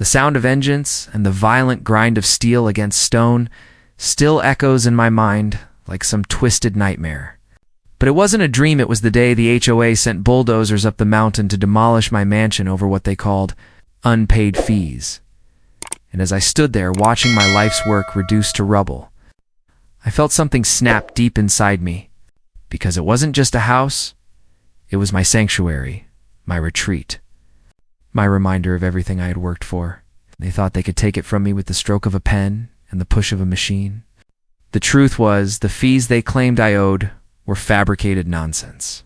The sound of engines and the violent grind of steel against stone still echoes in my mind like some twisted nightmare. But it wasn't a dream, it was the day the HOA sent bulldozers up the mountain to demolish my mansion over what they called unpaid fees. And as I stood there watching my life's work reduced to rubble, I felt something snap deep inside me, because it wasn't just a house, it was my sanctuary, my retreat, my reminder of everything I had worked for. They thought they could take it from me with the stroke of a pen and the push of a machine. The truth was, the fees they claimed I owed were fabricated nonsense,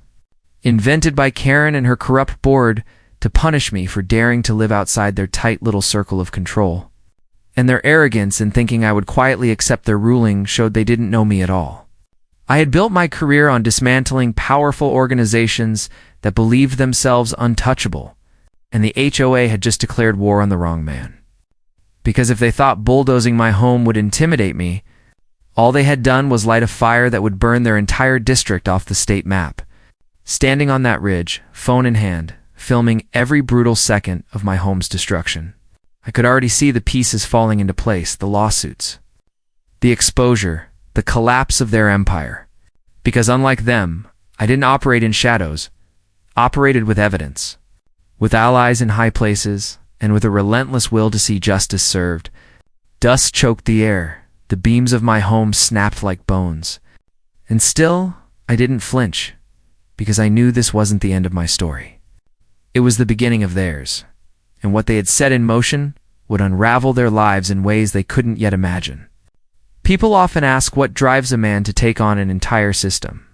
invented by Karen and her corrupt board to punish me for daring to live outside their tight little circle of control. And their arrogance in thinking I would quietly accept their ruling showed they didn't know me at all. I had built my career on dismantling powerful organizations that believed themselves untouchable, and the HOA had just declared war on the wrong man. Because if they thought bulldozing my home would intimidate me, all they had done was light a fire that would burn their entire district off the state map. Standing on that ridge, phone in hand, filming every brutal second of my home's destruction, I could already see the pieces falling into place, the lawsuits, the exposure, the collapse of their empire. Because unlike them, I didn't operate in shadows, operated with evidence, with allies in high places, and with a relentless will to see justice served. Dust choked the air. The beams of my home snapped like bones. And still, I didn't flinch, because I knew this wasn't the end of my story. It was the beginning of theirs, and what they had set in motion would unravel their lives in ways they couldn't yet imagine. People often ask what drives a man to take on an entire system,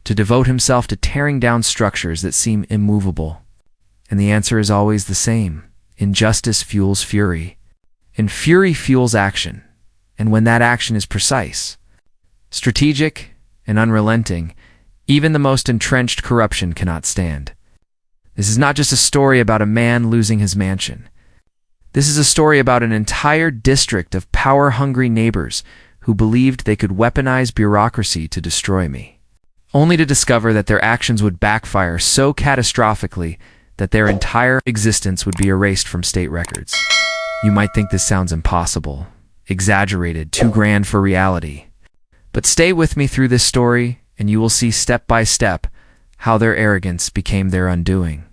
to devote himself to tearing down structures that seem immovable. And the answer is always the same. Injustice fuels fury, and fury fuels action. And when that action is precise, strategic, and unrelenting, even the most entrenched corruption cannot stand. This is not just a story about a man losing his mansion. This is a story about an entire district of power-hungry neighbors who believed they could weaponize bureaucracy to destroy me, only to discover that their actions would backfire so catastrophically that their entire existence would be erased from state records. You might think this sounds impossible, exaggerated, too grand for reality. But stay with me through this story, and you will see step by step how their arrogance became their undoing,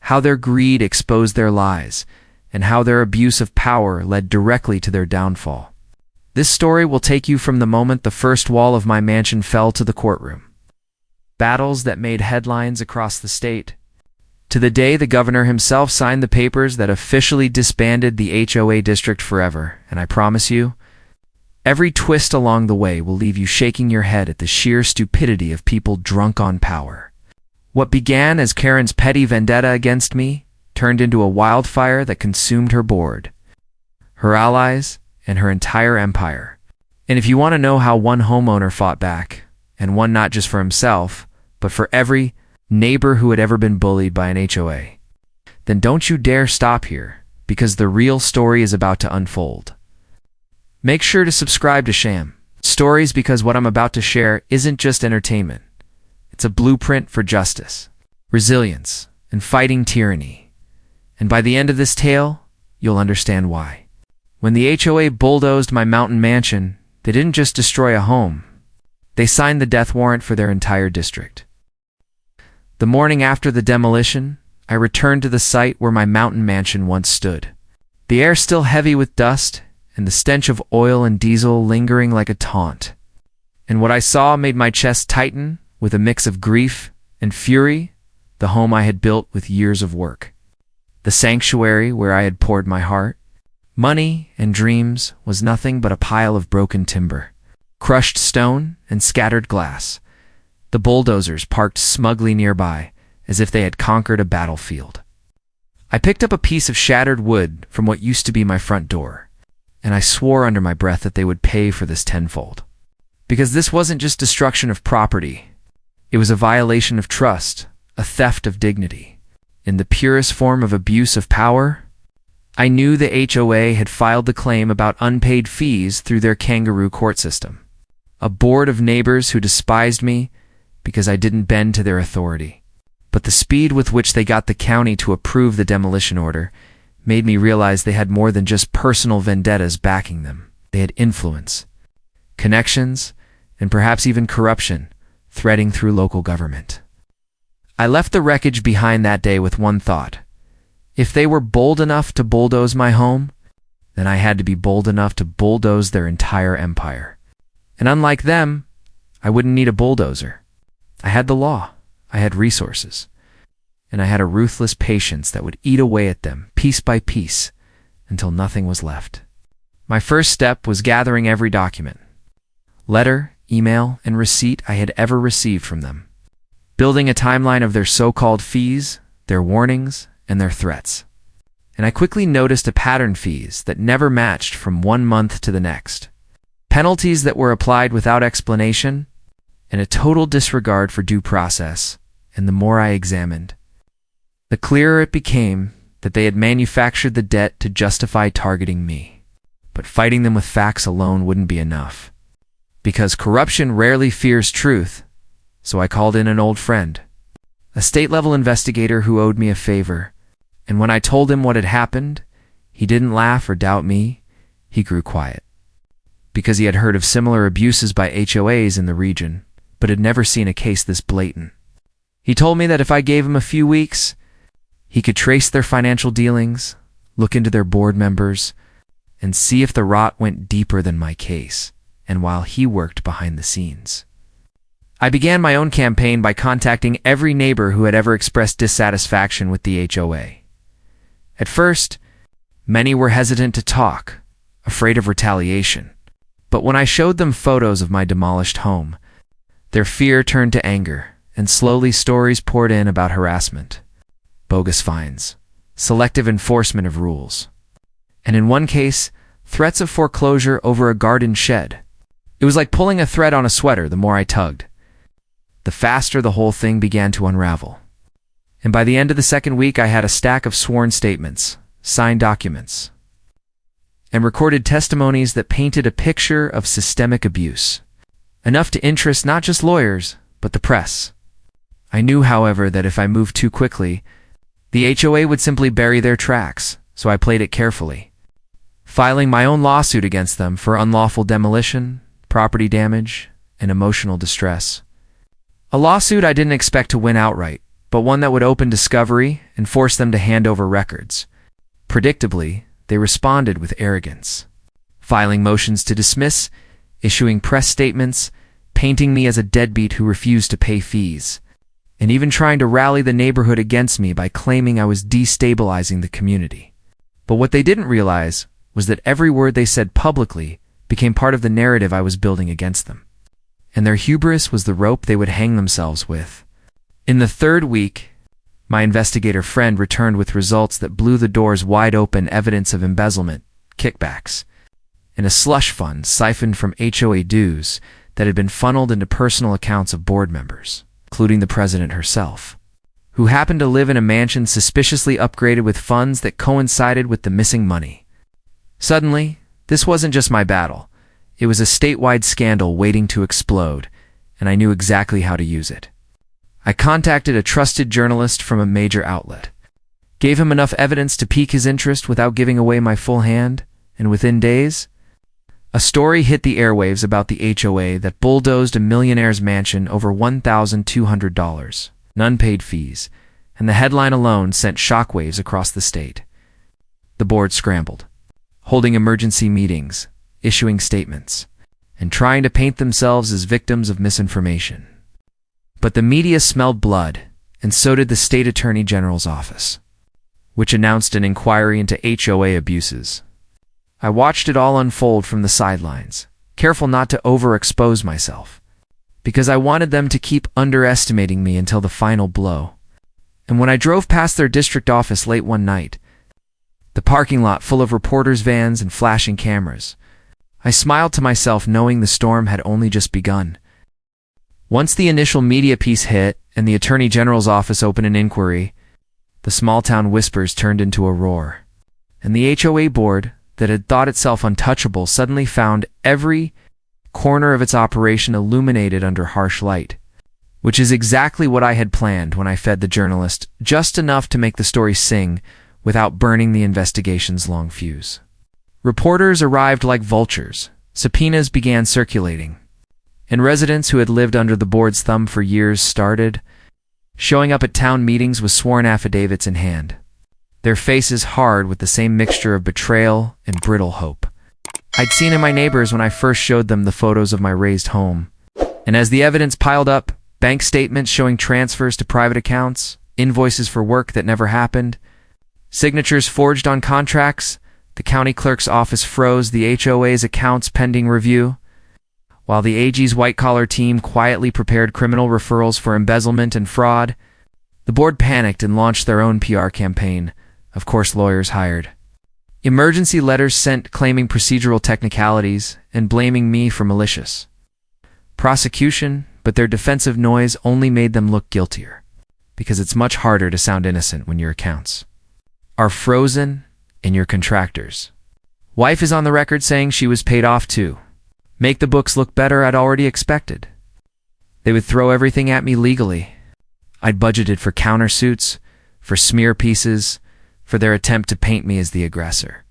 how their greed exposed their lies, and how their abuse of power led directly to their downfall. This story will take you from the moment the first wall of my mansion fell to the courtroom, battles that made headlines across the state, to the day the governor himself signed the papers that officially disbanded the HOA district forever. And I promise you, every twist along the way will leave you shaking your head at the sheer stupidity of people drunk on power. What began as Karen's petty vendetta against me turned into a wildfire that consumed her board, her allies, and her entire empire. And if you want to know how one homeowner fought back, and one not just for himself, but for every neighbor who had ever been bullied by an HOA, then don't you dare stop here, because the real story is about to unfold. Make sure to subscribe to Sham Stories, because what I'm about to share isn't just entertainment. It's a blueprint for justice, resilience, and fighting tyranny. And by the end of this tale, you'll understand why. When the HOA bulldozed my mountain mansion, they didn't just destroy a home. They signed the death warrant for their entire district. The morning after the demolition, I returned to the site where my mountain mansion once stood. The air still heavy with dust, and the stench of oil and diesel lingering like a taunt. And what I saw made my chest tighten with a mix of grief and fury. The home I had built with years of work, the sanctuary where I had poured my heart, money, and dreams, was nothing but a pile of broken timber, crushed stone, and scattered glass. The bulldozers parked smugly nearby, as if they had conquered a battlefield. I picked up a piece of shattered wood from what used to be my front door, and I swore under my breath that they would pay for this tenfold. Because this wasn't just destruction of property. It was a violation of trust, a theft of dignity. In the purest form of abuse of power, I knew the HOA had filed the claim about unpaid fees through their kangaroo court system. A board of neighbors who despised me because I didn't bend to their authority. But the speed with which they got the county to approve the demolition order made me realize they had more than just personal vendettas backing them. They had influence, connections, and perhaps even corruption threading through local government. I left the wreckage behind that day with one thought. If they were bold enough to bulldoze my home, then I had to be bold enough to bulldoze their entire empire. And unlike them, I wouldn't need a bulldozer. I had the law, I had resources, and I had a ruthless patience that would eat away at them piece by piece until nothing was left. My first step was gathering every document, letter, email, and receipt I had ever received from them, building a timeline of their so-called fees, their warnings, and their threats. And I quickly noticed a pattern: fees that never matched from one month to the next, penalties that were applied without explanation, and a total disregard for due process. And the more I examined, the clearer it became that they had manufactured the debt to justify targeting me. But fighting them with facts alone wouldn't be enough, because corruption rarely fears truth. So I called in an old friend, a state-level investigator who owed me a favor. And when I told him what had happened, he didn't laugh or doubt me. He grew quiet, because he had heard of similar abuses by HOAs in the region, but had never seen a case this blatant. He told me that if I gave him a few weeks, he could trace their financial dealings, look into their board members, and see if the rot went deeper than my case, and while he worked behind the scenes. I began my own campaign by contacting every neighbor who had ever expressed dissatisfaction with the HOA. At first, many were hesitant to talk, afraid of retaliation. But when I showed them photos of my demolished home, their fear turned to anger, and slowly stories poured in about harassment, bogus fines, selective enforcement of rules, and in one case, threats of foreclosure over a garden shed. It was like pulling a thread on a sweater. The more I tugged, the faster the whole thing began to unravel. And by the end of the second week, I had a stack of sworn statements, signed documents, and recorded testimonies that painted a picture of systemic abuse, enough to interest not just lawyers, but the press. I knew, however, that if I moved too quickly, the HOA would simply bury their tracks, so I played it carefully, filing my own lawsuit against them for unlawful demolition, property damage, and emotional distress. A lawsuit I didn't expect to win outright, but one that would open discovery and force them to hand over records. Predictably, they responded with arrogance, filing motions to dismiss, issuing press statements, painting me as a deadbeat who refused to pay fees, and even trying to rally the neighborhood against me by claiming I was destabilizing the community. But what they didn't realize was that every word they said publicly became part of the narrative I was building against them, and their hubris was the rope they would hang themselves with. In the third week, my investigator friend returned with results that blew the doors wide open: evidence of embezzlement, kickbacks, and a slush fund siphoned from HOA dues that had been funneled into personal accounts of board members, including the president herself, who happened to live in a mansion suspiciously upgraded with funds that coincided with the missing money. Suddenly, this wasn't just my battle. It was a statewide scandal waiting to explode, and I knew exactly how to use it. I contacted a trusted journalist from a major outlet, gave him enough evidence to pique his interest without giving away my full hand, and within days, a story hit the airwaves about the HOA that bulldozed a millionaire's mansion over $1,200 in unpaid fees, and the headline alone sent shockwaves across the state. The board scrambled, holding emergency meetings, issuing statements, and trying to paint themselves as victims of misinformation. But the media smelled blood, and so did the state attorney general's office, which announced an inquiry into HOA abuses. I watched it all unfold from the sidelines, careful not to overexpose myself, because I wanted them to keep underestimating me until the final blow. And when I drove past their district office late one night, the parking lot full of reporters' vans and flashing cameras, I smiled to myself, knowing the storm had only just begun. Once the initial media piece hit and the Attorney General's office opened an inquiry, the small-town whispers turned into a roar, and the HOA board, that had thought itself untouchable, suddenly found every corner of its operation illuminated under harsh light, which is exactly what I had planned when I fed the journalist just enough to make the story sing without burning the investigation's long fuse. Reporters arrived like vultures. Subpoenas began circulating, and residents who had lived under the board's thumb for years started showing up at town meetings with sworn affidavits in hand, their faces hard with the same mixture of betrayal and brittle hope I'd seen in my neighbors when I first showed them the photos of my raised home. And as the evidence piled up, bank statements showing transfers to private accounts, invoices for work that never happened, signatures forged on contracts, the county clerk's office froze the HOA's accounts pending review, while the AG's white-collar team quietly prepared criminal referrals for embezzlement and fraud. The board panicked and launched their own PR campaign, of course lawyers hired. Emergency letters sent claiming procedural technicalities and blaming me for malicious prosecution, but their defensive noise only made them look guiltier, because it's much harder to sound innocent when your accounts are frozen and your contractors' wife is on the record saying she was paid off too. Make the books look better, I'd already expected. They would throw everything at me legally. I'd budgeted for countersuits, for smear pieces, for their attempt to paint me as the aggressor.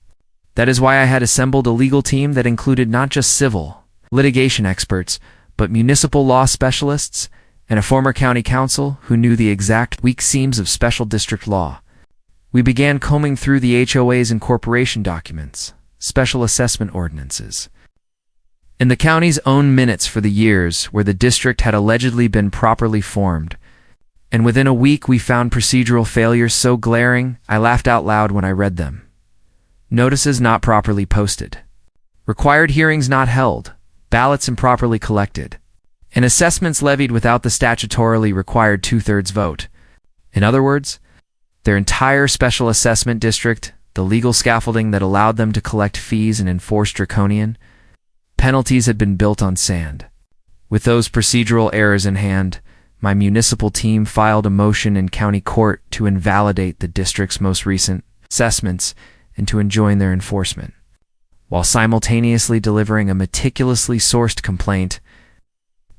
That is why I had assembled a legal team that included not just civil litigation experts, but municipal law specialists and a former county counsel who knew the exact weak seams of special district law. We began combing through the HOA's incorporation documents, special assessment ordinances, and the county's own minutes for the years where the district had allegedly been properly formed. And within a week we found procedural failures so glaring, I laughed out loud when I read them. Notices not properly posted, required hearings not held, ballots improperly collected, and assessments levied without the statutorily required 2/3 vote. In other words, their entire special assessment district, the legal scaffolding that allowed them to collect fees and enforce draconian penalties had been built on sand. With those procedural errors in hand, my municipal team filed a motion in county court to invalidate the district's most recent assessments and to enjoin their enforcement, while simultaneously delivering a meticulously sourced complaint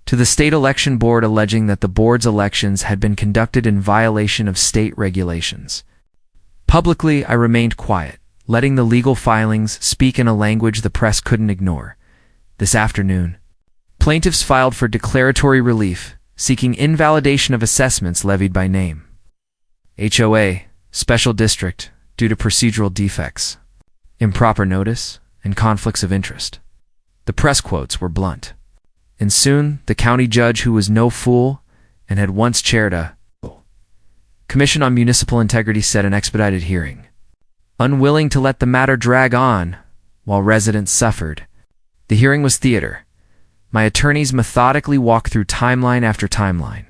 to the state election board alleging that the board's elections had been conducted in violation of state regulations. Publicly, I remained quiet, letting the legal filings speak in a language the press couldn't ignore. This afternoon, plaintiffs filed for declaratory relief, seeking invalidation of assessments levied by name. HOA, Special District, due to procedural defects, improper notice, and conflicts of interest. The press quotes were blunt. And soon, the county judge, who was no fool and had once chaired a Commission on Municipal Integrity, set an expedited hearing. Unwilling to let the matter drag on while residents suffered, the hearing was theater. My attorneys methodically walked through timeline after timeline,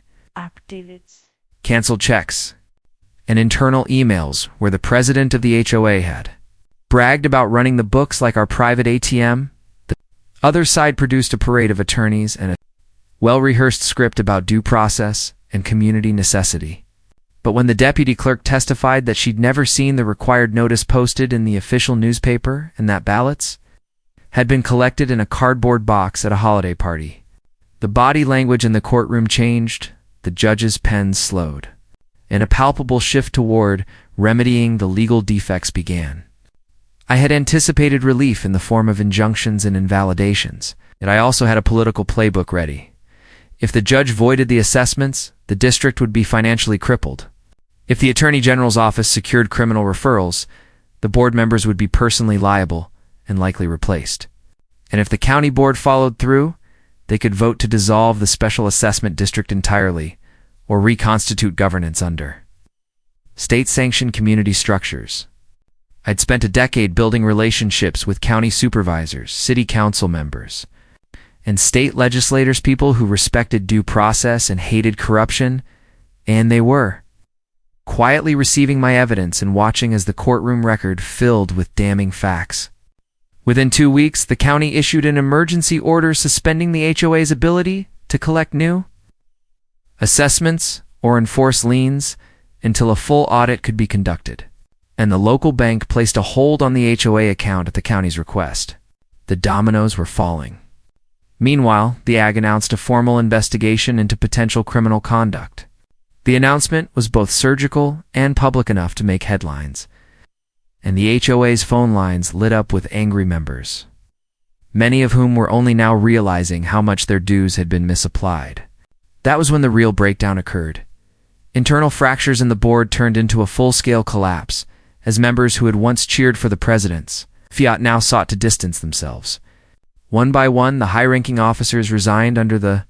canceled checks, and internal emails where the president of the HOA had bragged about running the books like our private ATM. The other side produced a parade of attorneys and a well-rehearsed script about due process and community necessity. But when the deputy clerk testified that she'd never seen the required notice posted in the official newspaper and that ballots had been collected in a cardboard box at a holiday party, the body language in the courtroom changed, the judge's pen slowed, and a palpable shift toward remedying the legal defects began. I had anticipated relief in the form of injunctions and invalidations, yet I also had a political playbook ready. If the judge voided the assessments, the district would be financially crippled. If the Attorney General's office secured criminal referrals, the board members would be personally liable and likely replaced. And if the county board followed through, they could vote to dissolve the special assessment district entirely or reconstitute governance under state-sanctioned community structures. I'd spent a decade building relationships with county supervisors, city council members, and state legislators, people who respected due process and hated corruption, and they were quietly receiving my evidence and watching as the courtroom record filled with damning facts. Within 2 weeks, the county issued an emergency order suspending the HOA's ability to collect new assessments or enforce liens until a full audit could be conducted, and the local bank placed a hold on the HOA account at the county's request. The dominoes were falling. Meanwhile, the AG announced a formal investigation into potential criminal conduct. The announcement was both surgical and public enough to make headlines, and the HOA's phone lines lit up with angry members, many of whom were only now realizing how much their dues had been misapplied. That was when the real breakdown occurred. Internal fractures in the board turned into a full-scale collapse, as members who had once cheered for the president's fiat now sought to distance themselves. One by one, the high-ranking officers resigned under the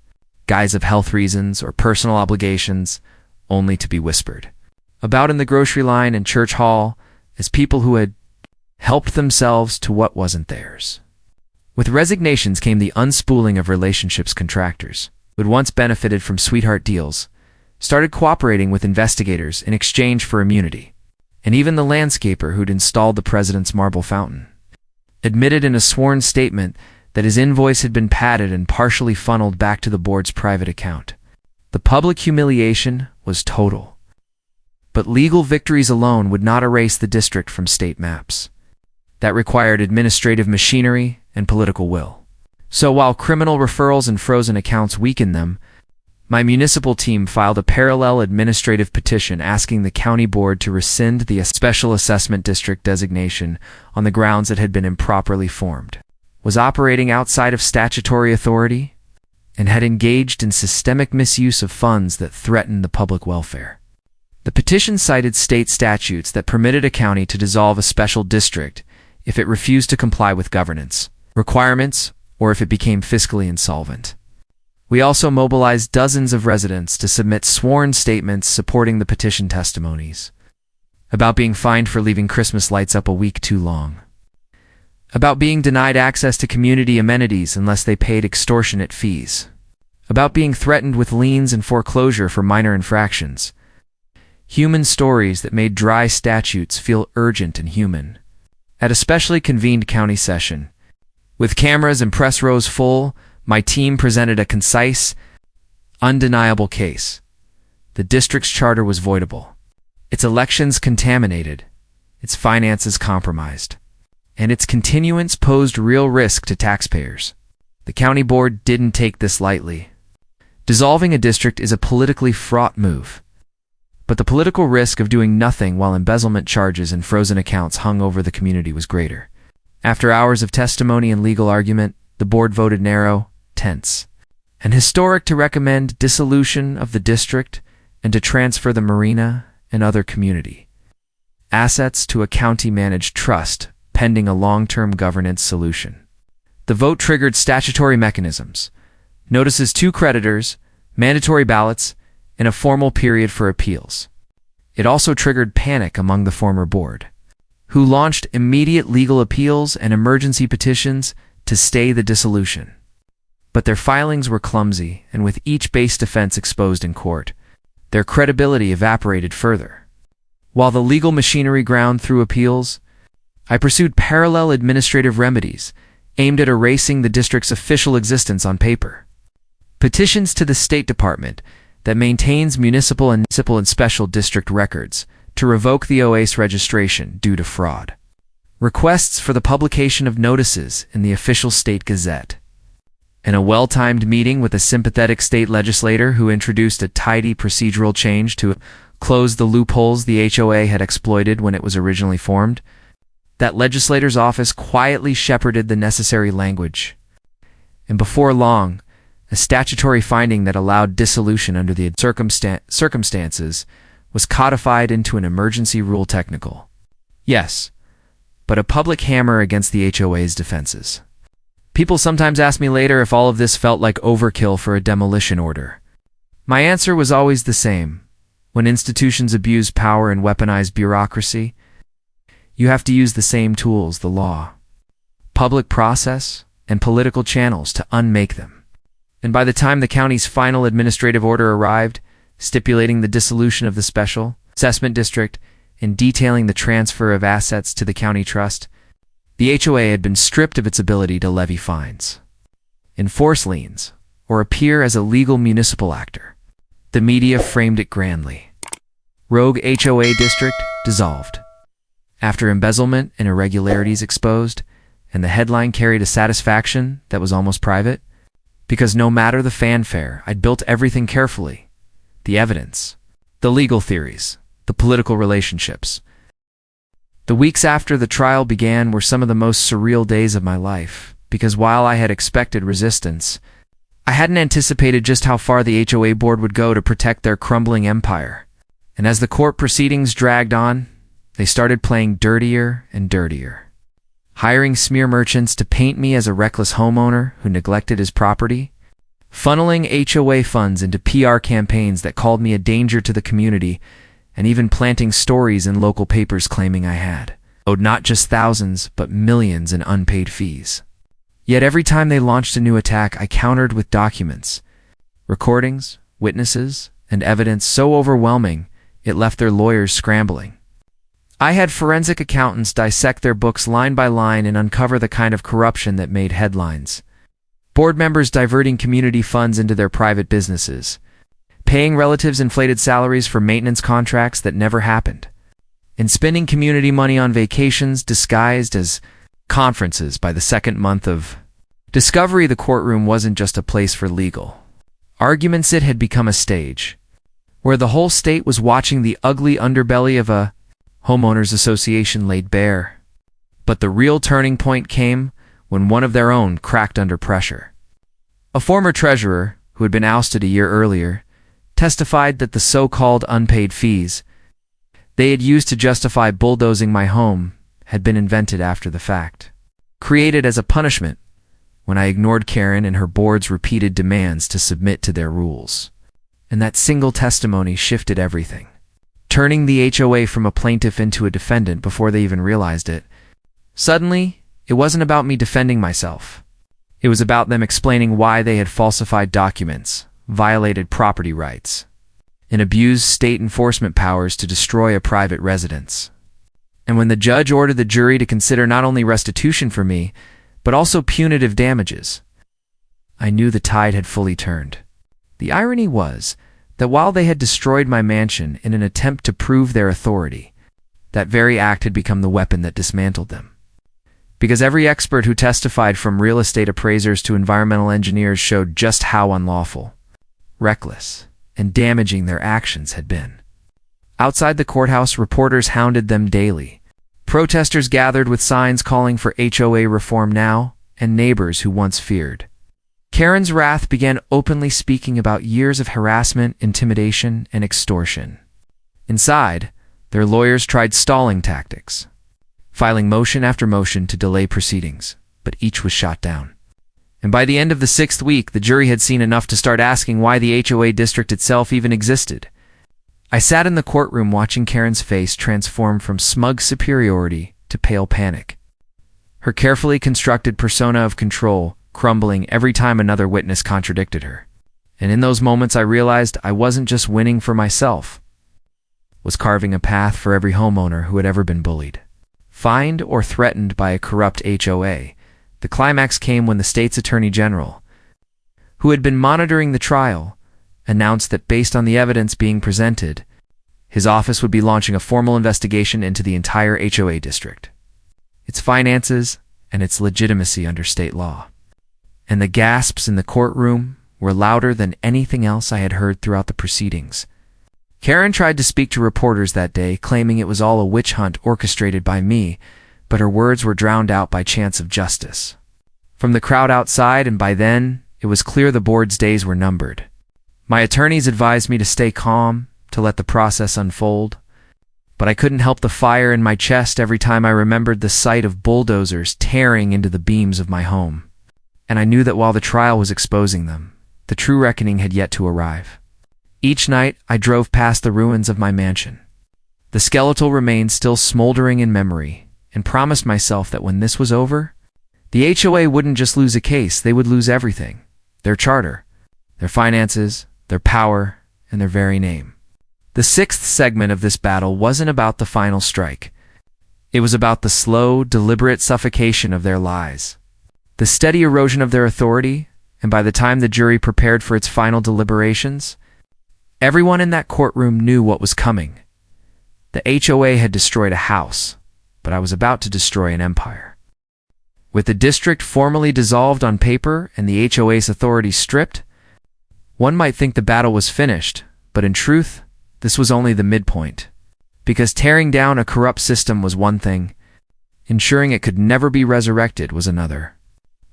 guise of health reasons or personal obligations, only to be whispered about in the grocery line and church hall as people who had helped themselves to what wasn't theirs. With resignations came the unspooling of relationships. Contractors who had once benefited from sweetheart deals started cooperating with investigators in exchange for immunity, and even the landscaper who'd installed the president's marble fountain admitted in a sworn statement that his invoice had been padded and partially funneled back to the board's private account. The public humiliation was total. But legal victories alone would not erase the district from state maps. That required administrative machinery and political will. So while criminal referrals and frozen accounts weakened them, my municipal team filed a parallel administrative petition asking the county board to rescind the special assessment district designation on the grounds it had been improperly formed, was operating outside of statutory authority, and had engaged in systemic misuse of funds that threatened the public welfare. The petition cited state statutes that permitted a county to dissolve a special district if it refused to comply with governance requirements or if it became fiscally insolvent. We also mobilized dozens of residents to submit sworn statements supporting the petition testimonies about being fined for leaving Christmas lights up a week too long, about being denied access to community amenities unless they paid extortionate fees, about being threatened with liens and foreclosure for minor infractions. Human stories that made dry statutes feel urgent and human. At a specially convened county session, with cameras and press rows full, my team presented a concise, undeniable case. The district's charter was voidable, its elections contaminated, its finances compromised, and its continuance posed real risk to taxpayers. The county board didn't take this lightly. Dissolving a district is a politically fraught move, but the political risk of doing nothing while embezzlement charges and frozen accounts hung over the community was greater. After hours of testimony and legal argument, the board voted narrow, tense, and historic to recommend dissolution of the district and to transfer the marina and other community assets to a county-managed trust pending a long-term governance solution. The vote triggered statutory mechanisms, notices to creditors, mandatory ballots, and a formal period for appeals. It also triggered panic among the former board, who launched immediate legal appeals and emergency petitions to stay the dissolution. But their filings were clumsy, and with each base defense exposed in court, their credibility evaporated further. While the legal machinery ground through appeals, I pursued parallel administrative remedies aimed at erasing the district's official existence on paper. Petitions to the State Department that maintains municipal and special district records to revoke the OAS registration due to fraud. Requests for the publication of notices in the official state gazette, and a well-timed meeting with a sympathetic state legislator who introduced a tidy procedural change to close the loopholes the HOA had exploited when it was originally formed. That legislator's office quietly shepherded the necessary language, and before long, a statutory finding that allowed dissolution under the circumstances was codified into an emergency rule technical. Yes, but a public hammer against the HOA's defenses. People sometimes ask me later if all of this felt like overkill for a demolition order. My answer was always the same. When institutions abuse power and weaponize bureaucracy, you have to use the same tools, the law, public process, and political channels to unmake them. And by the time the county's final administrative order arrived, stipulating the dissolution of the special assessment district and detailing the transfer of assets to the county trust, the HOA had been stripped of its ability to levy fines, enforce liens, or appear as a legal municipal actor. The media framed it grandly. Rogue HOA district dissolved. After embezzlement and irregularities exposed, and the headline carried a satisfaction that was almost private, because no matter the fanfare, I'd built everything carefully. The evidence, the legal theories, the political relationships. The weeks after the trial began were some of the most surreal days of my life, because while I had expected resistance, I hadn't anticipated just how far the HOA board would go to protect their crumbling empire. And as the court proceedings dragged on, they started playing dirtier and dirtier, hiring smear merchants to paint me as a reckless homeowner who neglected his property, funneling HOA funds into PR campaigns that called me a danger to the community, and even planting stories in local papers claiming I had owed not just thousands, but millions in unpaid fees. Yet every time they launched a new attack, I countered with documents, recordings, witnesses, and evidence so overwhelming it left their lawyers scrambling. I had forensic accountants dissect their books line by line and uncover the kind of corruption that made headlines. Board members diverting community funds into their private businesses, paying relatives inflated salaries for maintenance contracts that never happened, and spending community money on vacations disguised as conferences. By the second month of discovery, the courtroom wasn't just a place for legal arguments, it had become a stage where the whole state was watching the ugly underbelly of a homeowners association laid bare. But the real turning point came when one of their own cracked under pressure. A former treasurer, who had been ousted a year earlier, testified that the so-called unpaid fees they had used to justify bulldozing my home had been invented after the fact, created as a punishment when I ignored Karen and her board's repeated demands to submit to their rules. And that single testimony shifted everything, turning the HOA from a plaintiff into a defendant before they even realized it. Suddenly, it wasn't about me defending myself. It was about them explaining why they had falsified documents, violated property rights, and abused state enforcement powers to destroy a private residence. And when the judge ordered the jury to consider not only restitution for me, but also punitive damages, I knew the tide had fully turned. The irony was that while they had destroyed my mansion in an attempt to prove their authority, that very act had become the weapon that dismantled them. Because every expert who testified, from real estate appraisers to environmental engineers, showed just how unlawful, reckless, and damaging their actions had been. Outside the courthouse, reporters hounded them daily. Protesters gathered with signs calling for HOA reform now, and neighbors who once feared Karen's wrath began openly speaking about years of harassment, intimidation, and extortion. Inside, their lawyers tried stalling tactics, filing motion after motion to delay proceedings, but each was shot down. And by the end of the 6th week, the jury had seen enough to start asking why the HOA district itself even existed. I sat in the courtroom watching Karen's face transform from smug superiority to pale panic, her carefully constructed persona of control crumbling every time another witness contradicted her. And in those moments I realized I wasn't just winning for myself, was carving a path for every homeowner who had ever been bullied, fined, or threatened by a corrupt HOA. The climax came when the state's attorney general, who had been monitoring the trial, announced that based on the evidence being presented, his office would be launching a formal investigation into the entire HOA district, its finances, and its legitimacy under state law. And the gasps in the courtroom were louder than anything else I had heard throughout the proceedings. Karen tried to speak to reporters that day, claiming it was all a witch hunt orchestrated by me, but her words were drowned out by chants of justice from the crowd outside, and by then, it was clear the board's days were numbered. My attorneys advised me to stay calm, to let the process unfold, but I couldn't help the fire in my chest every time I remembered the sight of bulldozers tearing into the beams of my home. And I knew that while the trial was exposing them, the true reckoning had yet to arrive. Each night, I drove past the ruins of my mansion, the skeletal remains still smoldering in memory, and promised myself that when this was over, the HOA wouldn't just lose a case, they would lose everything: their charter, their finances, their power, and their very name. The 6th segment of this battle wasn't about the final strike. It was about the slow, deliberate suffocation of their lies, the steady erosion of their authority, and by the time the jury prepared for its final deliberations, everyone in that courtroom knew what was coming. The HOA had destroyed a house, but I was about to destroy an empire. With the district formally dissolved on paper and the HOA's authority stripped, one might think the battle was finished, but in truth, this was only the midpoint. Because tearing down a corrupt system was one thing, ensuring it could never be resurrected was another.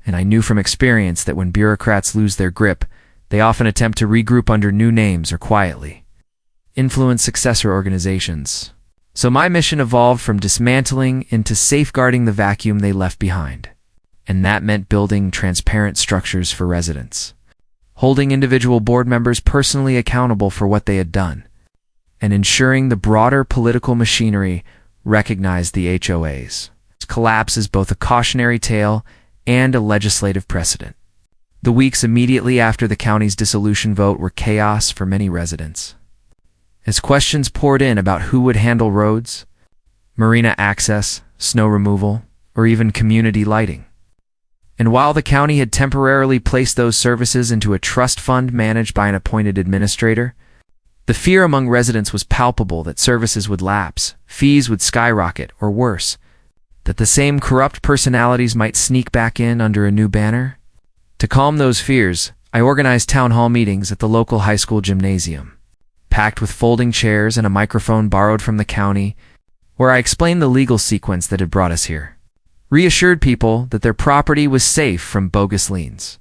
And I knew from experience that when bureaucrats lose their grip, they often attempt to regroup under new names or quietly influence successor organizations. So my mission evolved from dismantling into safeguarding the vacuum they left behind. And that meant building transparent structures for residents, holding individual board members personally accountable for what they had done, and ensuring the broader political machinery recognized the HOA's collapse as both a cautionary tale and a legislative precedent. The weeks immediately after the county's dissolution vote were chaos for many residents, as questions poured in about who would handle roads, marina access, snow removal, or even community lighting. And while the county had temporarily placed those services into a trust fund managed by an appointed administrator, the fear among residents was palpable that services would lapse, fees would skyrocket, or worse, that the same corrupt personalities might sneak back in under a new banner. To calm those fears, I organized town hall meetings at the local high school gymnasium, packed with folding chairs and a microphone borrowed from the county, where I explained the legal sequence that had brought us here, reassured people that their property was safe from bogus liens,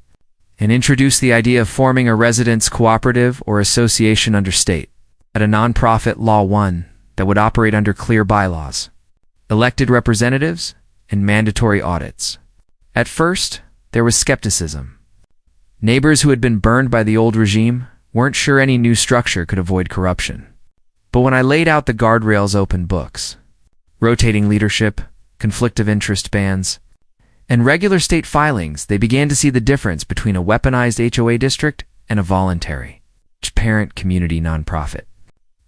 and introduced the idea of forming a residents' cooperative or association under state, at a nonprofit Law 1 that would operate under clear bylaws, elected representatives, and mandatory audits. At first, there was skepticism. Neighbors who had been burned by the old regime weren't sure any new structure could avoid corruption. But when I laid out the guardrails open books, rotating leadership, conflict of interest bans, and regular state filings, they began to see the difference between a weaponized HOA district and a voluntary, parent community nonprofit.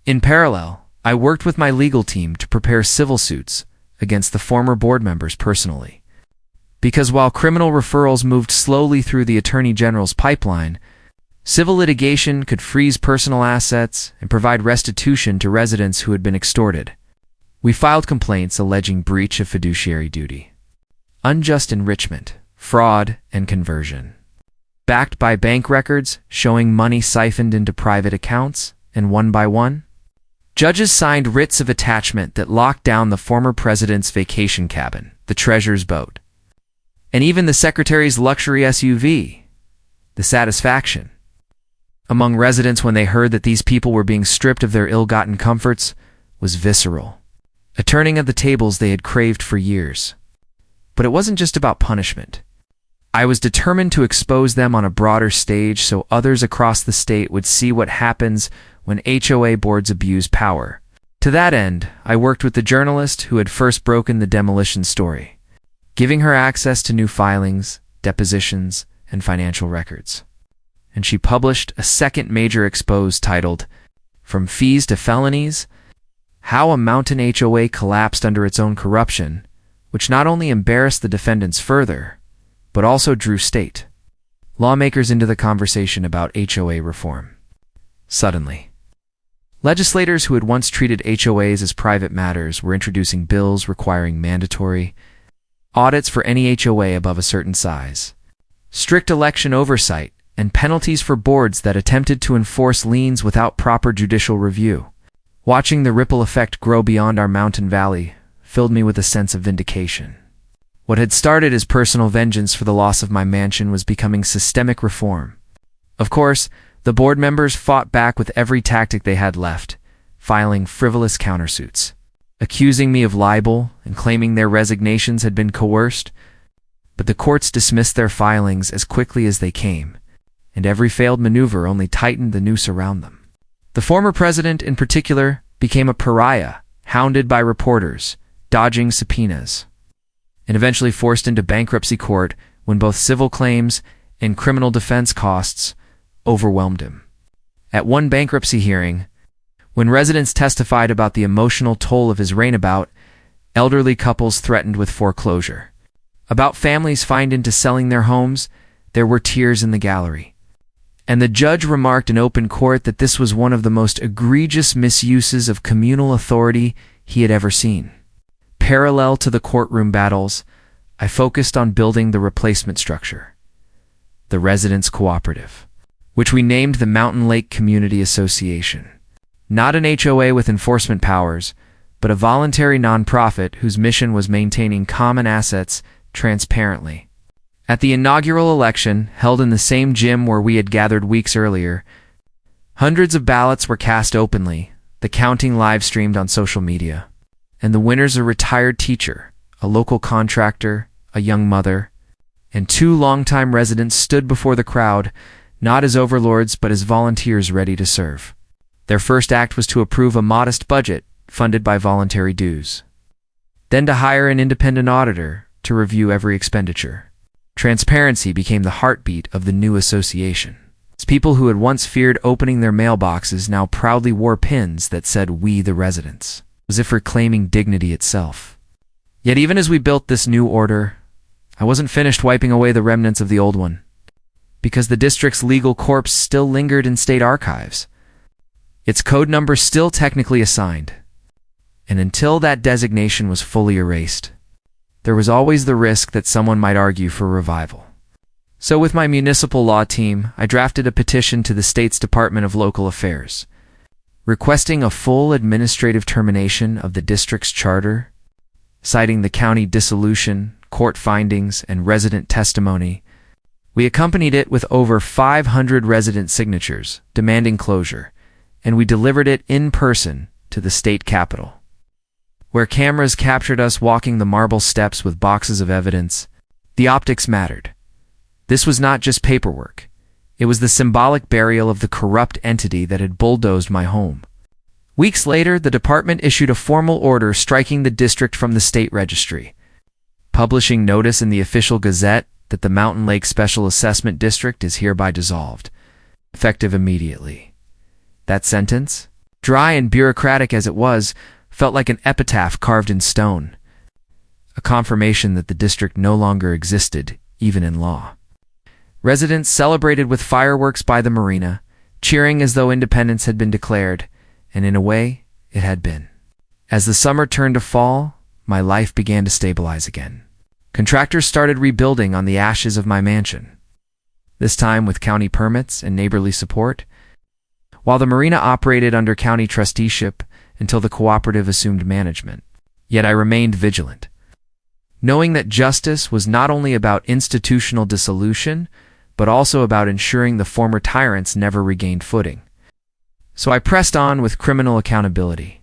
In parallel, I worked with my legal team to prepare civil suits against the former board members personally. Because while criminal referrals moved slowly through the Attorney General's pipeline, civil litigation could freeze personal assets and provide restitution to residents who had been extorted. We filed complaints alleging breach of fiduciary duty, unjust enrichment, fraud, and conversion, backed by bank records showing money siphoned into private accounts, and one by one, judges signed writs of attachment that locked down the former president's vacation cabin, the treasurer's boat, and even the secretary's luxury SUV, the Satisfaction. Among residents when they heard that these people were being stripped of their ill-gotten comforts was visceral, a turning of the tables they had craved for years. But it wasn't just about punishment. I was determined to expose them on a broader stage so others across the state would see what happens when HOA boards abuse power. To that end, I worked with the journalist who had first broken the demolition story, giving her access to new filings, depositions, and financial records. And she published a second major expose titled, "From Fees to Felonies: How a Mountain HOA Collapsed Under Its Own Corruption," which not only embarrassed the defendants further, but also drew state lawmakers into the conversation about HOA reform. Suddenly, legislators who had once treated HOAs as private matters were introducing bills requiring mandatory audits for any HOA above a certain size, strict election oversight, and penalties for boards that attempted to enforce liens without proper judicial review. Watching the ripple effect grow beyond our mountain valley filled me with a sense of vindication. What had started as personal vengeance for the loss of my mansion was becoming systemic reform. Of course, the board members fought back with every tactic they had left, filing frivolous countersuits, accusing me of libel and claiming their resignations had been coerced. But the courts dismissed their filings as quickly as they came, and every failed maneuver only tightened the noose around them. The former president, in particular, became a pariah, hounded by reporters, dodging subpoenas, and eventually forced into bankruptcy court when both civil claims and criminal defense costs overwhelmed him. At one bankruptcy hearing, when residents testified about the emotional toll of his reignabout, elderly couples threatened with foreclosure. About families fined into selling their homes, there were tears in the gallery. And the judge remarked in open court that this was one of the most egregious misuses of communal authority he had ever seen. Parallel to the courtroom battles, I focused on building the replacement structure, the Residents Cooperative, which we named the Mountain Lake Community Association. Not an HOA with enforcement powers, but a voluntary nonprofit whose mission was maintaining common assets transparently. At the inaugural election, held in the same gym where we had gathered weeks earlier, hundreds of ballots were cast openly, the counting live-streamed on social media. And the winners: a retired teacher, a local contractor, a young mother, and 2 longtime residents stood before the crowd, not as overlords but as volunteers ready to serve. Their first act was to approve a modest budget funded by voluntary dues, then to hire an independent auditor to review every expenditure. Transparency became the heartbeat of the new association. People who had once feared opening their mailboxes now proudly wore pins that said "We the Residents," as if reclaiming dignity itself. Yet even as we built this new order, I wasn't finished wiping away the remnants of the old one, because the district's legal corpse still lingered in state archives, its code number still technically assigned. And until that designation was fully erased, there was always the risk that someone might argue for revival. So with my municipal law team, I drafted a petition to the state's Department of Local Affairs, requesting a full administrative termination of the district's charter, citing the county dissolution, court findings, and resident testimony. We accompanied it with over 500 resident signatures demanding closure, and we delivered it in person to the state capitol, where cameras captured us walking the marble steps with boxes of evidence. The optics mattered. This was not just paperwork. It was the symbolic burial of the corrupt entity that had bulldozed my home. Weeks later, the department issued a formal order striking the district from the state registry, publishing notice in the official gazette that the Mountain Lake Special Assessment District is hereby dissolved, effective immediately. That sentence, dry and bureaucratic as it was, felt like an epitaph carved in stone, a confirmation that the district no longer existed, even in law. Residents celebrated with fireworks by the marina, cheering as though independence had been declared, and in a way, it had been. As the summer turned to fall, my life began to stabilize again. Contractors started rebuilding on the ashes of my mansion, this time with county permits and neighborly support, while the marina operated under county trusteeship until the cooperative assumed management. Yet I remained vigilant, knowing that justice was not only about institutional dissolution, but also about ensuring the former tyrants never regained footing. So I pressed on with criminal accountability.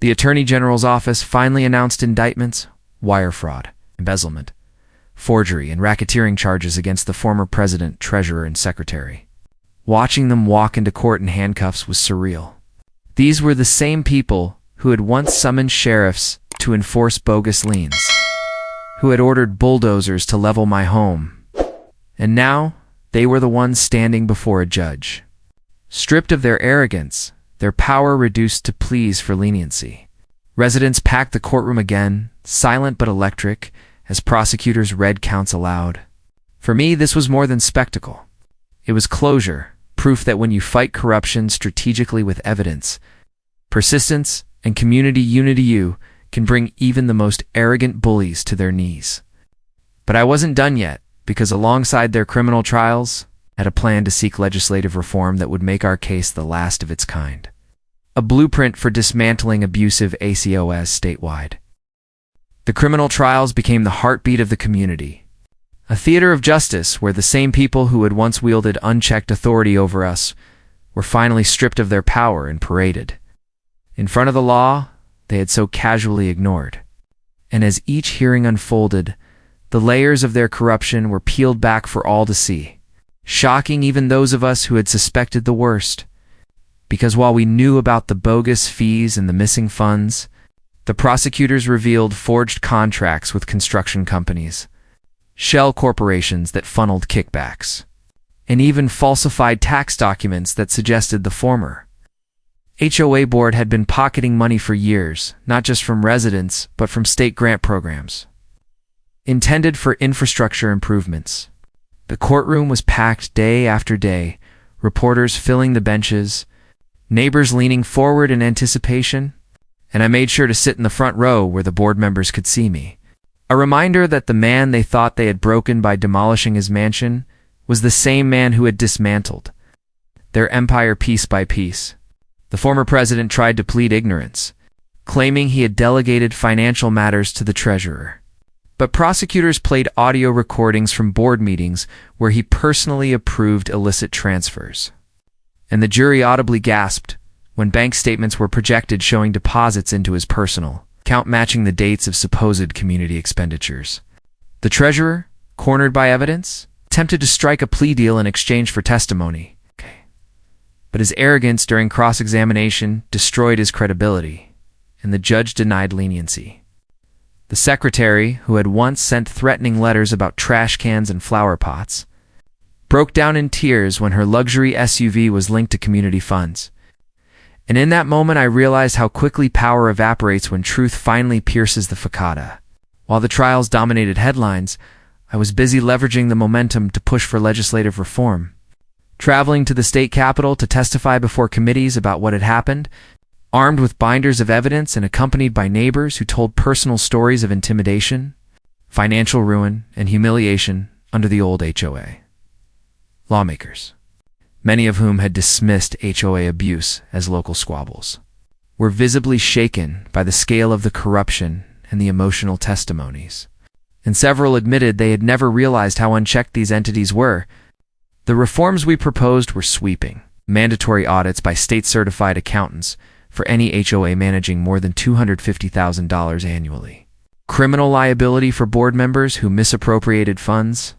The Attorney General's office finally announced indictments: wire fraud, embezzlement, forgery, and racketeering charges against the former president, treasurer, and secretary. Watching them walk into court in handcuffs was surreal. These were the same people who had once summoned sheriffs to enforce bogus liens, who had ordered bulldozers to level my home, and now they were the ones standing before a judge, stripped of their arrogance, their power reduced to pleas for leniency. Residents packed the courtroom again, silent but electric, as prosecutors read counts aloud. For me, this was more than spectacle. It was closure, proof that when you fight corruption strategically with evidence, persistence, and community unity, you can bring even the most arrogant bullies to their knees. But I wasn't done yet, because alongside their criminal trials, I had a plan to seek legislative reform that would make our case the last of its kind. A blueprint for dismantling abusive ACOs statewide. The criminal trials became the heartbeat of the community, a theater of justice where the same people who had once wielded unchecked authority over us were finally stripped of their power and paraded in front of the law they had so casually ignored. And as each hearing unfolded, the layers of their corruption were peeled back for all to see, shocking even those of us who had suspected the worst. Because while we knew about the bogus fees and the missing funds, the prosecutors revealed forged contracts with construction companies, shell corporations that funneled kickbacks, and even falsified tax documents that suggested the former HOA board had been pocketing money for years, not just from residents, but from state grant programs intended for infrastructure improvements. The courtroom was packed day after day, reporters filling the benches, neighbors leaning forward in anticipation, and I made sure to sit in the front row where the board members could see me. A reminder that the man they thought they had broken by demolishing his mansion was the same man who had dismantled their empire piece by piece. The former president tried to plead ignorance, claiming he had delegated financial matters to the treasurer. But prosecutors played audio recordings from board meetings where he personally approved illicit transfers. And the jury audibly gasped when bank statements were projected showing deposits into his personal account matching the dates of supposed community expenditures. The treasurer, cornered by evidence, attempted to strike a plea deal in exchange for testimony. But his arrogance during cross-examination destroyed his credibility, and the judge denied leniency. The secretary, who had once sent threatening letters about trash cans and flower pots, broke down in tears when her luxury SUV was linked to community funds. And in that moment I realized how quickly power evaporates when truth finally pierces the facade. While the trials dominated headlines, I was busy leveraging the momentum to push for legislative reform. Traveling to the state capitol to testify before committees about what had happened, armed with binders of evidence and accompanied by neighbors who told personal stories of intimidation, financial ruin, and humiliation under the old HOA. Lawmakers, many of whom had dismissed HOA abuse as local squabbles, were visibly shaken by the scale of the corruption and the emotional testimonies. And several admitted they had never realized how unchecked these entities were. The reforms we proposed were sweeping: mandatory audits by state-certified accountants for any HOA managing more than $250,000 annually, criminal liability for board members who misappropriated funds,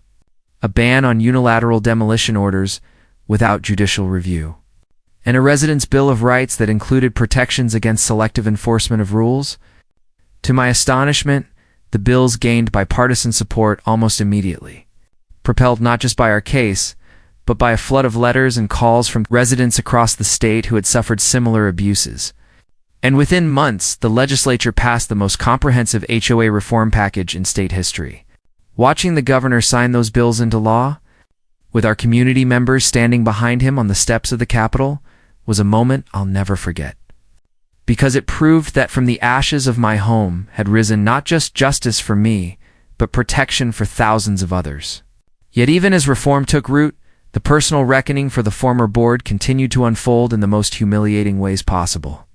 a ban on unilateral demolition orders without judicial review, and a residents' bill of rights that included protections against selective enforcement of rules. To my astonishment, the bills gained bipartisan support almost immediately, propelled not just by our case, but by a flood of letters and calls from residents across the state who had suffered similar abuses. And within months, the legislature passed the most comprehensive HOA reform package in state history. Watching the governor sign those bills into law, with our community members standing behind him on the steps of the Capitol, was a moment I'll never forget. Because it proved that from the ashes of my home had risen not just justice for me, but protection for thousands of others. Yet even as reform took root, the personal reckoning for the former board continued to unfold in the most humiliating ways possible.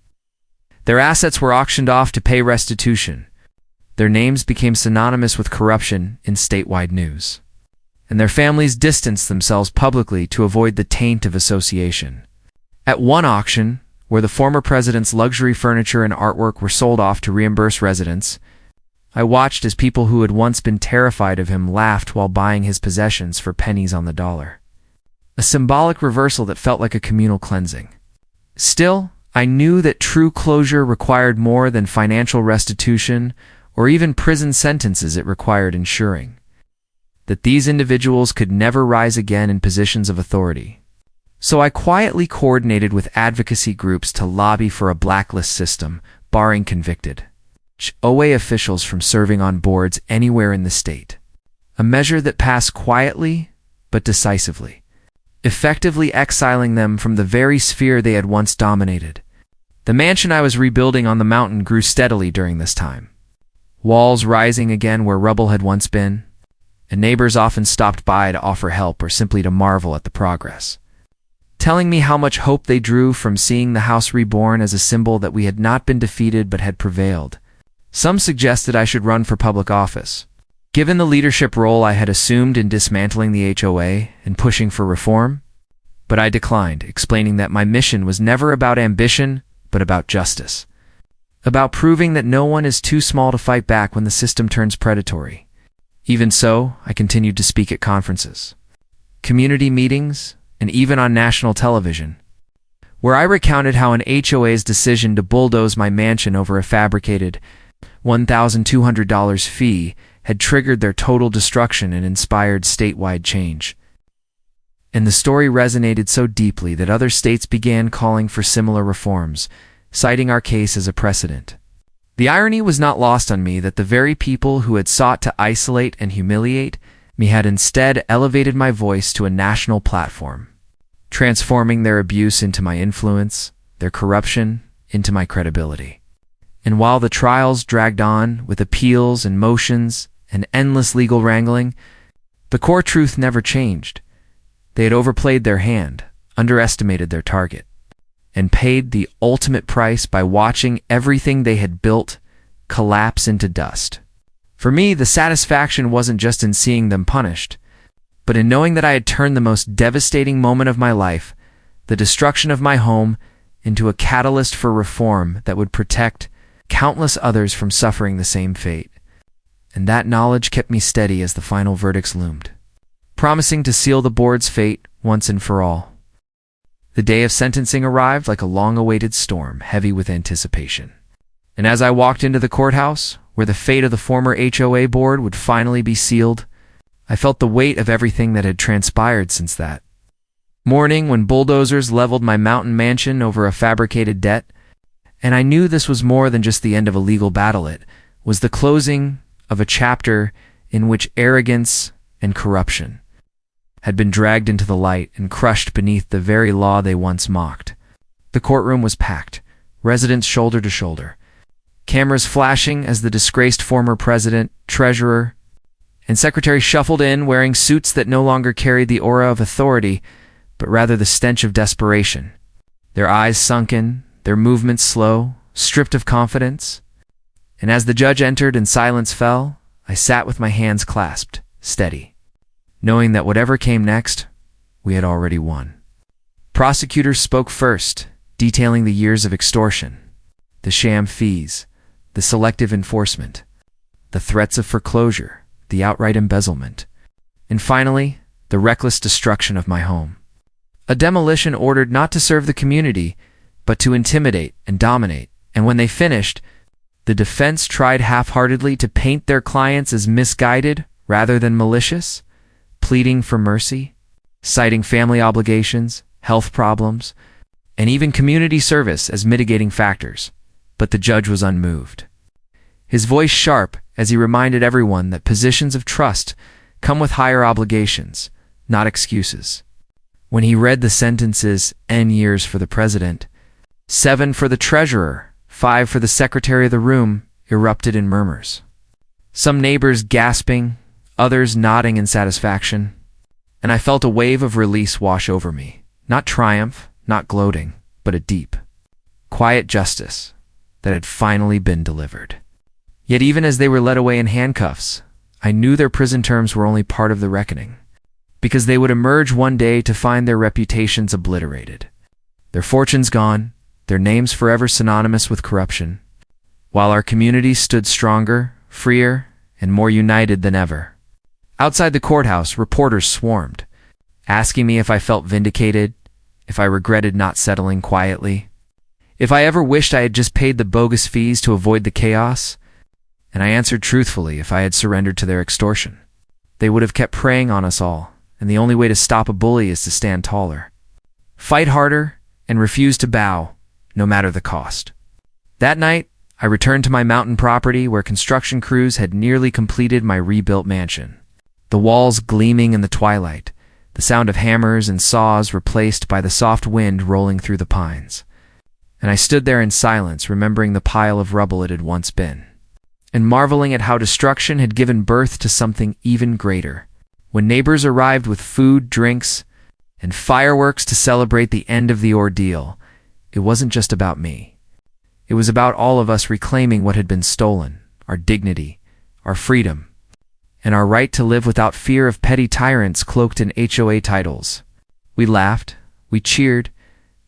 Their assets were auctioned off to pay restitution. Their names became synonymous with corruption in statewide news. And their families distanced themselves publicly to avoid the taint of association. At one auction, where the former president's luxury furniture and artwork were sold off to reimburse residents, I watched as people who had once been terrified of him laughed while buying his possessions for pennies on the dollar. A symbolic reversal that felt like a communal cleansing. Still, I knew that true closure required more than financial restitution or even prison sentences. It required ensuring that these individuals could never rise again in positions of authority. So I quietly coordinated with advocacy groups to lobby for a blacklist system, barring convicted HOA officials from serving on boards anywhere in the state. A measure that passed quietly but decisively, effectively exiling them from the very sphere they had once dominated. The mansion I was rebuilding on the mountain grew steadily during this time, walls rising again where rubble had once been, and neighbors often stopped by to offer help or simply to marvel at the progress, telling me how much hope they drew from seeing the house reborn as a symbol that we had not been defeated but had prevailed. Some suggested I should run for public office, given the leadership role I had assumed in dismantling the HOA and pushing for reform. But I declined, explaining that my mission was never about ambition, but about justice. About proving that no one is too small to fight back when the system turns predatory. Even so, I continued to speak at conferences, community meetings, and even on national television, where I recounted how an HOA's decision to bulldoze my mansion over a fabricated $1,200 fee had triggered their total destruction and inspired statewide change. And the story resonated so deeply that other states began calling for similar reforms, citing our case as a precedent. The irony was not lost on me that the very people who had sought to isolate and humiliate me had instead elevated my voice to a national platform, transforming their abuse into my influence, their corruption into my credibility. And while the trials dragged on with appeals and motions and endless legal wrangling, the core truth never changed. They had overplayed their hand, underestimated their target. and paid the ultimate price by watching everything they had built collapse into dust. For me, the satisfaction wasn't just in seeing them punished, but in knowing that I had turned the most devastating moment of my life, the destruction of my home, into a catalyst for reform that would protect countless others from suffering the same fate. And that knowledge kept me steady as the final verdicts loomed, promising to seal the board's fate once and for all. The day of sentencing arrived like a long-awaited storm, heavy with anticipation. And as I walked into the courthouse, where the fate of the former HOA board would finally be sealed, I felt the weight of everything that had transpired since that morning when bulldozers leveled my mountain mansion over a fabricated debt. And I knew this was more than just the end of a legal battle. It was the closing of a chapter in which arrogance and corruption had been dragged into the light and crushed beneath the very law they once mocked. The courtroom was packed, residents shoulder to shoulder, cameras flashing as the disgraced former president, treasurer, and secretary shuffled in wearing suits that no longer carried the aura of authority, but rather the stench of desperation. Their eyes sunken, their movements slow, stripped of confidence. And as the judge entered and silence fell, I sat with my hands clasped, steady, knowing that whatever came next, we had already won. Prosecutors spoke first, detailing the years of extortion, the sham fees, the selective enforcement, the threats of foreclosure, the outright embezzlement, and finally, the reckless destruction of my home. A demolition ordered not to serve the community, but to intimidate and dominate. And when they finished, the defense tried half-heartedly to paint their clients as misguided rather than malicious, pleading for mercy, citing family obligations, health problems, and even community service as mitigating factors. But the judge was unmoved, his voice sharp as he reminded everyone that positions of trust come with higher obligations, not excuses. When he read the sentences, N years for the president, 7 for the treasurer, 5 for the secretary of the room, erupted in murmurs. Some neighbors gasping, others nodding in satisfaction, and I felt a wave of release wash over me. Not triumph, not gloating, but a deep, quiet justice that had finally been delivered. Yet even as they were led away in handcuffs, I knew their prison terms were only part of the reckoning, because they would emerge one day to find their reputations obliterated, their fortunes gone, their names forever synonymous with corruption, while our community stood stronger, freer, and more united than ever. Outside the courthouse, reporters swarmed, asking me if I felt vindicated, if I regretted not settling quietly, if I ever wished I had just paid the bogus fees to avoid the chaos. And I answered truthfully if I had surrendered to their extortion. They would have kept preying on us all, and the only way to stop a bully is to stand taller, fight harder, and refuse to bow, no matter the cost. That night, I returned to my mountain property where construction crews had nearly completed my rebuilt mansion. The walls gleaming in the twilight, the sound of hammers and saws replaced by the soft wind rolling through the pines. And I stood there in silence, remembering the pile of rubble it had once been, and marveling at how destruction had given birth to something even greater. When neighbors arrived with food, drinks, and fireworks to celebrate the end of the ordeal, it wasn't just about me. It was about all of us reclaiming what had been stolen, our dignity, our freedom, and our right to live without fear of petty tyrants cloaked in HOA titles. We laughed, we cheered,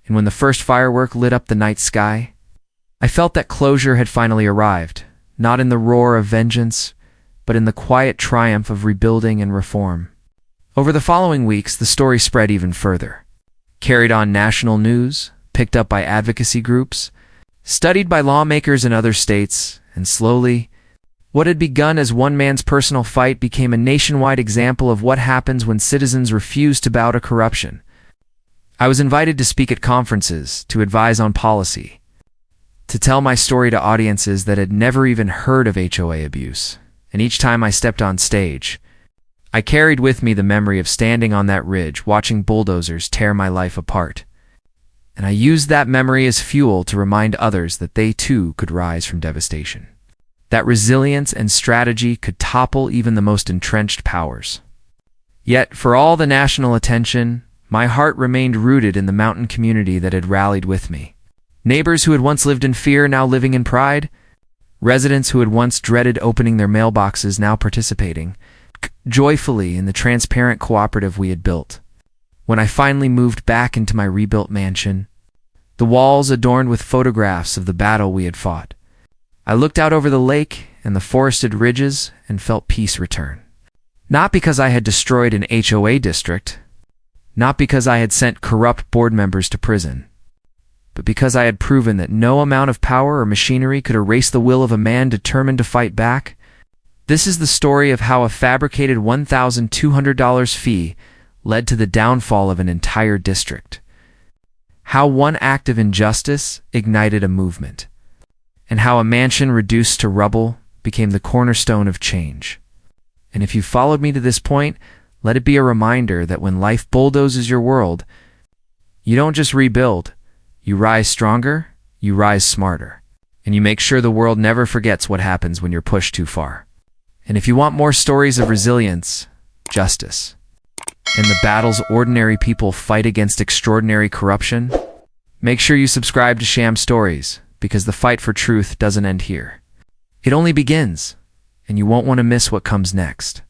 and when the first firework lit up the night sky, I felt that closure had finally arrived, not in the roar of vengeance, but in the quiet triumph of rebuilding and reform. Over the following weeks, the story spread even further, carried on national news, picked up by advocacy groups, studied by lawmakers in other states, and slowly, what had begun as one man's personal fight became a nationwide example of what happens when citizens refuse to bow to corruption. I was invited to speak at conferences, to advise on policy, to tell my story to audiences that had never even heard of HOA abuse. And each time I stepped on stage, I carried with me the memory of standing on that ridge, watching bulldozers tear my life apart. And I used that memory as fuel to remind others that they too could rise from devastation, that resilience and strategy could topple even the most entrenched powers. Yet, for all the national attention, My heart remained rooted in the mountain community that had rallied with me. Neighbors who had once lived in fear now living in pride. Residents who had once dreaded opening their mailboxes now participating joyfully in the transparent cooperative we had built. When I finally moved back into my rebuilt mansion, the walls adorned with photographs of the battle we had fought, I looked out over the lake and the forested ridges and felt peace return. Not because I had destroyed an HOA district, not because I had sent corrupt board members to prison, but because I had proven that no amount of power or machinery could erase the will of a man determined to fight back. This is the story of how a fabricated $1,200 fee led to the downfall of an entire district. How one act of injustice ignited a movement, and how a mansion reduced to rubble became the cornerstone of change. And if you followed me to this point, let it be a reminder that when life bulldozes your world, you don't just rebuild. You rise stronger, you rise smarter, and you make sure the world never forgets what happens when you're pushed too far. And if you want more stories of resilience, justice, and the battles ordinary people fight against extraordinary corruption, make sure you subscribe to Sham Stories, because the fight for truth doesn't end here. It only begins, and you won't want to miss what comes next.